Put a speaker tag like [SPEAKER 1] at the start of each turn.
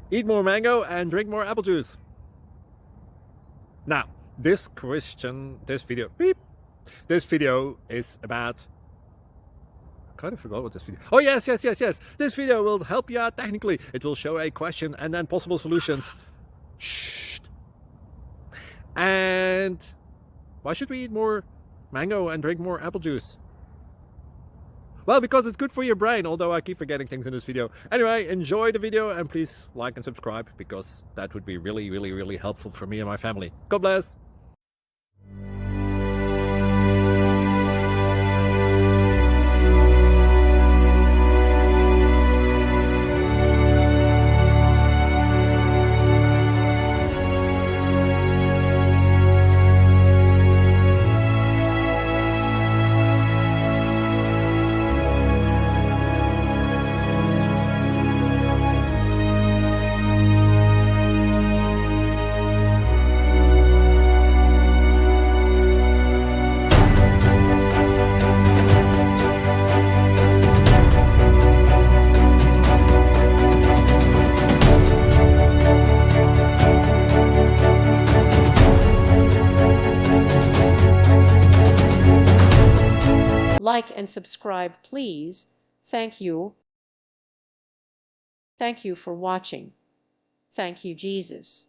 [SPEAKER 1] Eat more mango and drink more apple juice. Now, this video is about, I kind of forgot what this video. Oh, yes. This video will help you out technically. It will show a question and then possible solutions. Shh. And why should we eat more mango and drink more apple juice? Well, because it's good for your brain, although I keep forgetting things in this video. Anyway, enjoy the video and please like and subscribe, because that would be really helpful for me and my family. God bless!
[SPEAKER 2] Like and subscribe, please. Thank you. Thank you for watching. Thank you, Jesus.